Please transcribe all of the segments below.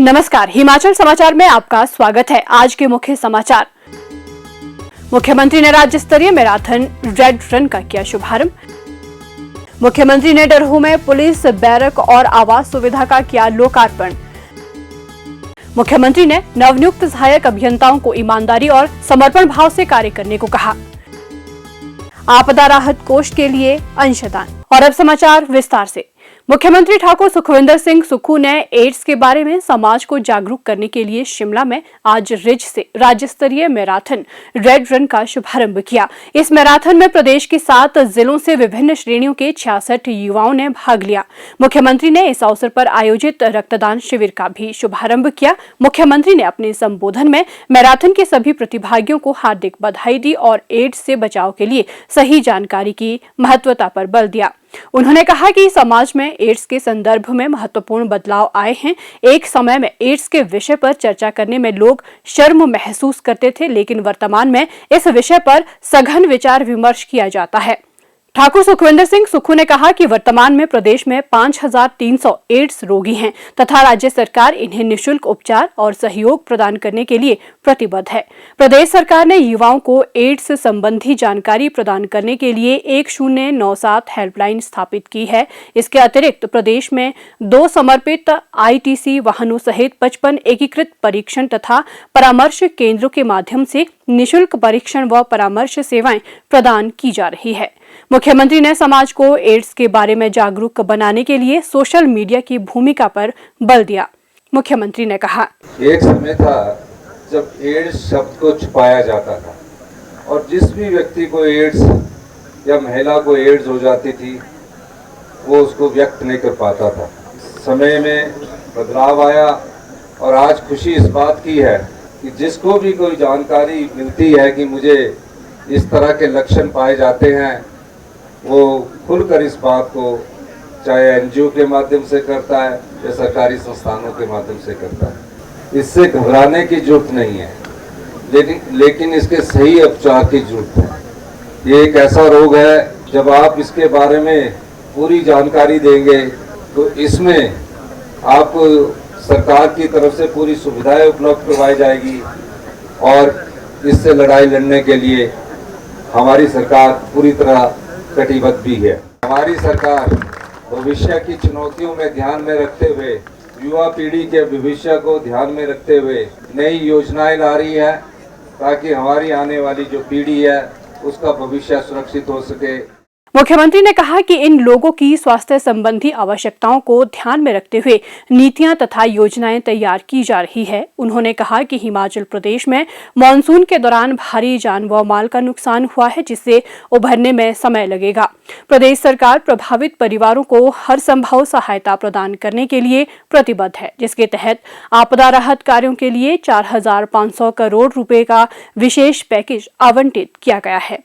नमस्कार, हिमाचल समाचार में आपका स्वागत है। आज के मुख्य समाचार। मुख्यमंत्री ने राज्य स्तरीय मैराथन रेड रन का किया शुभारंभ। मुख्यमंत्री ने डरहू में पुलिस बैरक और आवास सुविधा का किया लोकार्पण। मुख्यमंत्री ने नवनियुक्त सहायक अभियंताओं को ईमानदारी और समर्पण भाव से कार्य करने को कहा। आपदा राहत कोष के लिए अंशदान। और अब समाचार विस्तार से। मुख्यमंत्री ठाकुर सुखविंदर सिंह सुक्खू ने एड्स के बारे में समाज को जागरूक करने के लिए शिमला में आज रिज से राज्य स्तरीय मैराथन रेड रन का शुभारंभ किया। इस मैराथन में प्रदेश के 7 जिलों से विभिन्न श्रेणियों के 66 युवाओं ने भाग लिया। मुख्यमंत्री ने इस अवसर पर आयोजित रक्तदान शिविर का भी शुभारंभ किया। मुख्यमंत्री ने अपने संबोधन में मैराथन के सभी प्रतिभागियों को हार्दिक बधाई दी और एड्स से बचाव के लिए सही जानकारी की महत्वता पर बल दिया। उन्होंने कहा कि समाज में एड्स के संदर्भ में महत्वपूर्ण बदलाव आए हैं। एक समय में एड्स के विषय पर चर्चा करने में लोग शर्म महसूस करते थे, लेकिन वर्तमान में इस विषय पर सघन विचार विमर्श किया जाता है। ठाकुर सुखविंदर सिंह सुक्खू ने कहा कि वर्तमान में प्रदेश में 5300 एड्स रोगी हैं तथा राज्य सरकार इन्हें निःशुल्क उपचार और सहयोग प्रदान करने के लिए प्रतिबद्ध है। प्रदेश सरकार ने युवाओं को एड्स संबंधी जानकारी प्रदान करने के लिए 1097 हेल्पलाइन स्थापित की है। इसके अतिरिक्त प्रदेश में 2 समर्पित ITC वाहनों सहित 55 एकीकृत परीक्षण तथा परामर्श केंद्रों के माध्यम से निःशुल्क परीक्षण व परामर्श सेवाएं प्रदान की जा रही है। मुख्यमंत्री ने समाज को एड्स के बारे में जागरूक बनाने के लिए सोशल मीडिया की भूमिका पर बल दिया। मुख्यमंत्री ने कहा, एक समय था जब एड्स शब्द को छुपाया जाता था और जिस भी व्यक्ति को एड्स या महिला को एड्स हो जाती थी वो उसको व्यक्त नहीं कर पाता था। समय में बदलाव आया और आज खुशी इस बात की है कि जिसको भी कोई जानकारी मिलती है कि मुझे इस तरह के लक्षण पाए जाते हैं, वो खुलकर इस बात को चाहे NGO के माध्यम से करता है या सरकारी संस्थानों के माध्यम से करता है। इससे घबराने की जरूरत नहीं है, लेकिन इसके सही उपचार की जरूरत है। ये एक ऐसा रोग है, जब आप इसके बारे में पूरी जानकारी देंगे तो इसमें आप सरकार की तरफ से पूरी सुविधाएं उपलब्ध करवाई जाएगी और इससे लड़ाई लड़ने के लिए हमारी सरकार पूरी तरह कटिबद्ध भी है। हमारी सरकार भविष्य की चुनौतियों में ध्यान में रखते हुए, युवा पीढ़ी के भविष्य को ध्यान में रखते हुए नई योजनाएं ला रही है ताकि हमारी आने वाली जो पीढ़ी है उसका भविष्य सुरक्षित हो सके। मुख्यमंत्री ने कहा कि इन लोगों की स्वास्थ्य संबंधी आवश्यकताओं को ध्यान में रखते हुए नीतियां तथा योजनाएं तैयार की जा रही है। उन्होंने कहा कि हिमाचल प्रदेश में मानसून के दौरान भारी जान व माल का नुकसान हुआ है, जिससे उभरने में समय लगेगा। प्रदेश सरकार प्रभावित परिवारों को हर संभव सहायता प्रदान करने के लिए प्रतिबद्ध है, जिसके तहत आपदा राहत कार्यों के लिए 4500 करोड़ रुपए का विशेष पैकेज आवंटित किया गया है।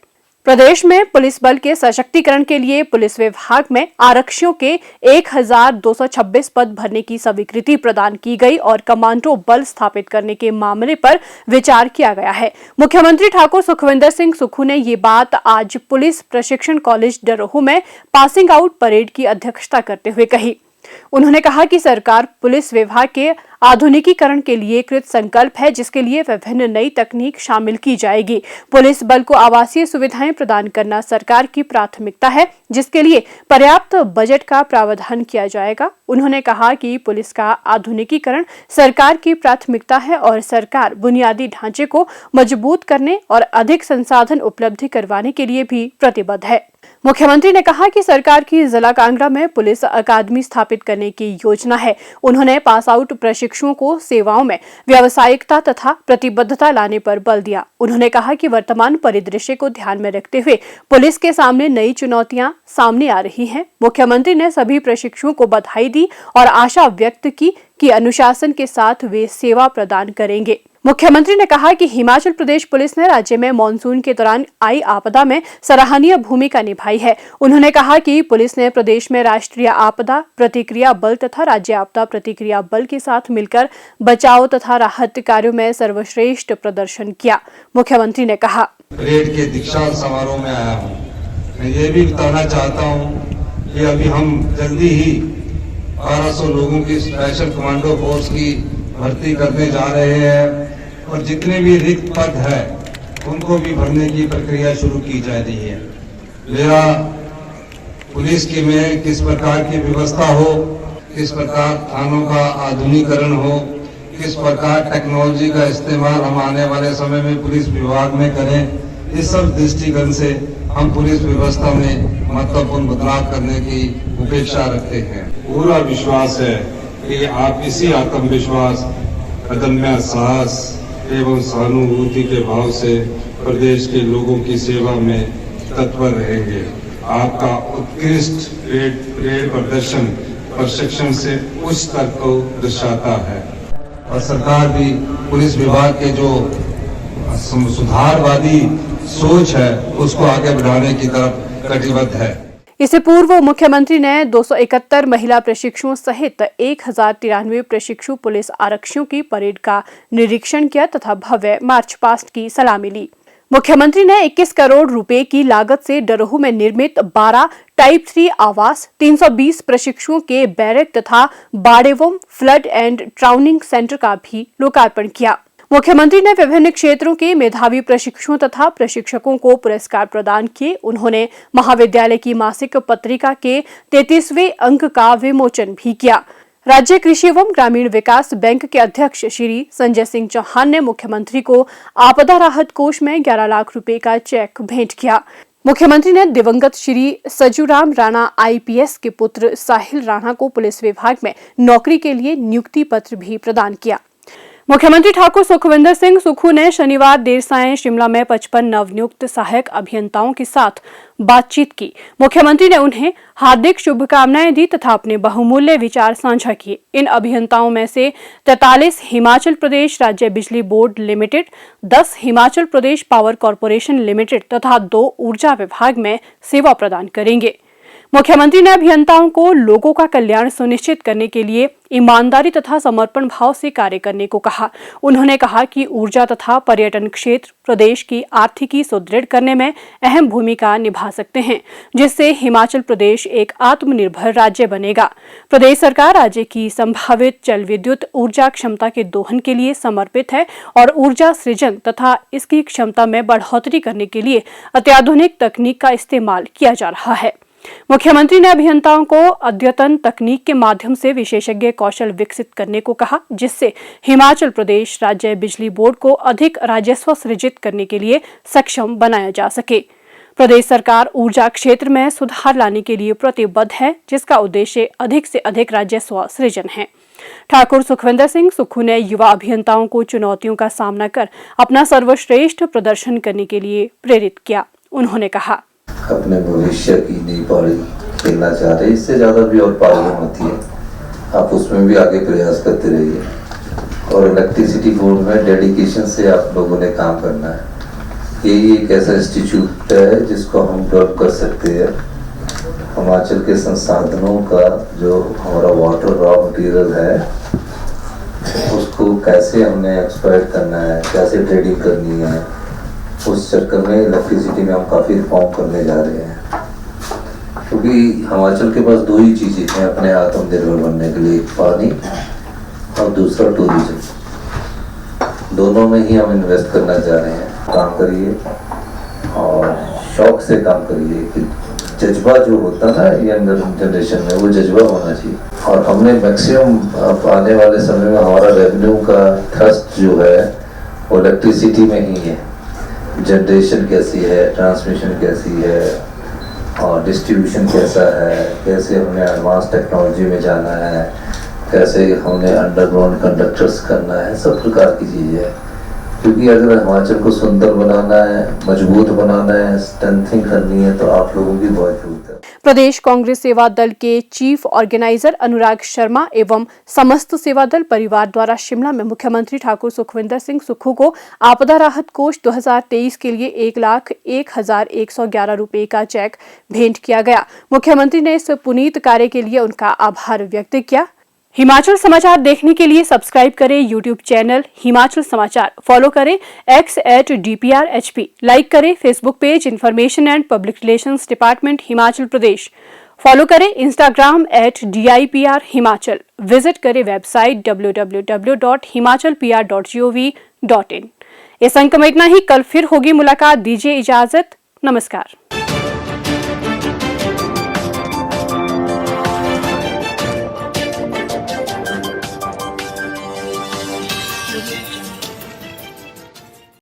प्रदेश में पुलिस बल के सशक्तिकरण के लिए पुलिस विभाग में आरक्षियों के 1226 पद भरने की स्वीकृति प्रदान की गई और कमांडो बल स्थापित करने के मामले पर विचार किया गया है। मुख्यमंत्री ठाकुर सुखविंदर सिंह सुक्खू ने ये बात आज पुलिस प्रशिक्षण कॉलेज डरोहू में पासिंग आउट परेड की अध्यक्षता करते हुए कही। उन्होंने कहा कि सरकार पुलिस विभाग के आधुनिकीकरण के लिए कृत संकल्प है, जिसके लिए विभिन्न नई तकनीक शामिल की जाएगी। पुलिस बल को आवासीय सुविधाएं प्रदान करना सरकार की प्राथमिकता है, जिसके लिए पर्याप्त बजट का प्रावधान किया जाएगा। उन्होंने कहा कि पुलिस का आधुनिकीकरण सरकार की प्राथमिकता है और सरकार बुनियादी ढांचे को मजबूत करने और अधिक संसाधन उपलब्ध करवाने के लिए भी प्रतिबद्ध है। मुख्यमंत्री ने कहा कि सरकार की जिला कांगड़ा में पुलिस अकादमी स्थापित करने की योजना है। उन्होंने पास आउट प्रशिक्षुओं को सेवाओं में व्यावसायिकता तथा प्रतिबद्धता लाने पर बल दिया। उन्होंने कहा कि वर्तमान परिदृश्य को ध्यान में रखते हुए पुलिस के सामने नई चुनौतियां सामने आ रही हैं। मुख्यमंत्री ने सभी प्रशिक्षुओं को बधाई दी और आशा व्यक्त की कि अनुशासन के साथ वे सेवा प्रदान करेंगे। मुख्यमंत्री ने कहा कि हिमाचल प्रदेश पुलिस ने राज्य में मानसून के दौरान आई आपदा में सराहनीय भूमिका निभाई है। उन्होंने कहा कि पुलिस ने प्रदेश में राष्ट्रीय आपदा प्रतिक्रिया बल तथा राज्य आपदा प्रतिक्रिया बल के साथ मिलकर बचाव तथा राहत कार्यों में सर्वश्रेष्ठ प्रदर्शन किया। मुख्यमंत्री ने कहा, परेड के दीक्षांत समारोह में आया हूँ। मैं ये भी बताना चाहता हूँ कि अभी हम जल्दी ही 1200 लोगों की स्पेशल कमांडो फोर्स की भर्ती करने जा रहे हैं और जितने भी रिक्त पद है उनको भी भरने की प्रक्रिया शुरू की जा रही है। मेरा पुलिस की में किस प्रकार की व्यवस्था हो, किस प्रकार थानों का आधुनिकीकरण हो, किस प्रकार टेक्नोलॉजी का इस्तेमाल हम आने वाले समय में पुलिस विभाग में करें, इस सब दृष्टिकोण से हम पुलिस व्यवस्था में महत्वपूर्ण बदलाव करने की अपेक्षा रखते हैं। पूरा विश्वास है कि आप इसी आत्मविश्वास, अदम्य साहस एवं सहानुभूति के भाव से प्रदेश के लोगों की सेवा में तत्पर रहेंगे। आपका उत्कृष्ट परेड प्रदर्शन प्रशिक्षण से उच्च स्तर को दर्शाता है और सरकार भी पुलिस विभाग के जो सुधारवादी सोच है उसको आगे बढ़ाने की तरफ कटिबद्ध है। इससे पूर्व मुख्यमंत्री ने 271 महिला प्रशिक्षुओं सहित 1093 प्रशिक्षु पुलिस आरक्षियों की परेड का निरीक्षण किया तथा भव्य मार्च पास्ट की सलामी ली। मुख्यमंत्री ने 21 करोड़ रुपए की लागत से डरोह में निर्मित 12 टाइप 3 आवास, 320 प्रशिक्षुओं के बैरक तथा बाड़ेवम फ्लड एंड ट्राउनिंग सेंटर का भी लोकार्पण किया। मुख्यमंत्री ने विभिन्न क्षेत्रों के मेधावी प्रशिक्षुओं तथा प्रशिक्षकों को पुरस्कार प्रदान किए। उन्होंने महाविद्यालय की मासिक पत्रिका के 33वें अंक का विमोचन भी किया। राज्य कृषि एवं ग्रामीण विकास बैंक के अध्यक्ष श्री संजय सिंह चौहान ने मुख्यमंत्री को आपदा राहत कोष में 11 लाख रुपए का चेक भेंट किया। मुख्यमंत्री ने दिवंगत श्री सजूराम राणा IPS के पुत्र साहिल राणा को पुलिस विभाग में नौकरी के लिए नियुक्ति पत्र भी प्रदान किया। मुख्यमंत्री ठाकुर सुखविंदर सिंह सुक्खू ने शनिवार देर सायं शिमला में 55 नवनियुक्त सहायक अभियंताओं के साथ बातचीत की। मुख्यमंत्री ने उन्हें हार्दिक शुभकामनाएं दी तथा अपने बहुमूल्य विचार साझा किए। इन अभियंताओं में से 43 हिमाचल प्रदेश राज्य बिजली board limited, 10 Himachal Pradesh power corporation limited तथा 2 ऊर्जा विभाग में सेवा प्रदान करेंगे। मुख्यमंत्री ने अभियंताओं को लोगों का कल्याण सुनिश्चित करने के लिए ईमानदारी तथा समर्पण भाव से कार्य करने को कहा। उन्होंने कहा कि ऊर्जा तथा पर्यटन क्षेत्र प्रदेश की आर्थिकी सुदृढ़ करने में अहम भूमिका निभा सकते हैं, जिससे हिमाचल प्रदेश एक आत्मनिर्भर राज्य बनेगा। प्रदेश सरकार राज्य की संभावित जल विद्युत ऊर्जा क्षमता के दोहन के लिए समर्पित है और ऊर्जा सृजन तथा इसकी क्षमता में बढ़ोतरी करने के लिए अत्याधुनिक तकनीक का इस्तेमाल किया जा रहा है। मुख्यमंत्री ने अभियंताओं को अद्यतन तकनीक के माध्यम से विशेषज्ञ कौशल विकसित करने को कहा, जिससे हिमाचल प्रदेश राज्य बिजली बोर्ड को अधिक राजस्व सृजित करने के लिए सक्षम बनाया जा सके। प्रदेश सरकार ऊर्जा क्षेत्र में सुधार लाने के लिए प्रतिबद्ध है, जिसका उद्देश्य अधिक से अधिक राजस्व सृजन है। ठाकुर सुखविंदर सिंह सुक्खू ने युवा अभियंताओं को चुनौतियों का सामना कर अपना सर्वश्रेष्ठ प्रदर्शन करने के लिए प्रेरित किया। उन्होंने कहा, अपने भविष्य की नई पारी खेलना चाह रहे, इससे ज्यादा भी और पारियां होती है, आप उसमें भी आगे प्रयास करते रहिए और इलेक्ट्रिसिटी बोर्ड में डेडिकेशन से आप लोगों ने काम करना है। यही एक ऐसा इंस्टीट्यूट है जिसको हम डेवलप कर सकते हैं। हिमाचल के संसाधनों का जो हमारा वाटर रॉ मटेरियल है उसको कैसे हमने एक्सप्लॉइट करना है, कैसे ट्रेडिंग करनी है, उस चक्कर में इलेक्ट्रिसिटी में हम काफ़ी रिफॉर्म करने जा रहे हैं। क्योंकि हिमाचल के पास 2 ही चीज़ें हैं अपने आत्मनिर्भर बनने के लिए, एक पानी और दूसरा टूरिज्म। दोनों में ही हम इन्वेस्ट करना चाह रहे हैं। काम करिए और शौक से काम करिए कि जज्बा जो होता है ना यंगर जनरेशन में, वो जज्बा होना चाहिए। और हमने मैक्सिमम आने वाले समय में हमारा रेवेन्यू का थ्रस्ट जो है वो इलेक्ट्रिसिटी में ही है। जनरेशन कैसी है, ट्रांसमिशन कैसी है और डिस्ट्रीब्यूशन कैसा है, कैसे हमने एडवांस टेक्नोलॉजी में जाना है, कैसे हमने अंडरग्राउंड कंडक्टर्स करना है, सब प्रकार की चीज़ें हैं। क्योंकि अगर हिमाचल को सुंदर बनाना है, मजबूत बनाना है, स्ट्रेंथिंग करनी है, तो आप लोगों की बहुत जरूरत है। प्रदेश कांग्रेस सेवा दल के चीफ ऑर्गेनाइजर अनुराग शर्मा एवं समस्त सेवा दल परिवार द्वारा शिमला में मुख्यमंत्री ठाकुर सुखविंदर सिंह सुक्खू को आपदा राहत कोष 2023 के लिए 1,01,111 रुपए का चेक भेंट किया गया। मुख्यमंत्री ने इस पुनीत कार्य के लिए उनका आभार व्यक्त किया। हिमाचल समाचार देखने के लिए सब्सक्राइब करें यूट्यूब चैनल हिमाचल समाचार, फॉलो करें X@DPRHP, लाइक करें Facebook page information and public relations department Himachal Pradesh follow करें इंस्टाग्राम @DIPR हिमाचल। विजिट करें वेबसाइट www.himachalpr.gov.in। इस अंक में इतना ही। कल फिर होगी मुलाकात। दीजिए इजाजत। नमस्कार।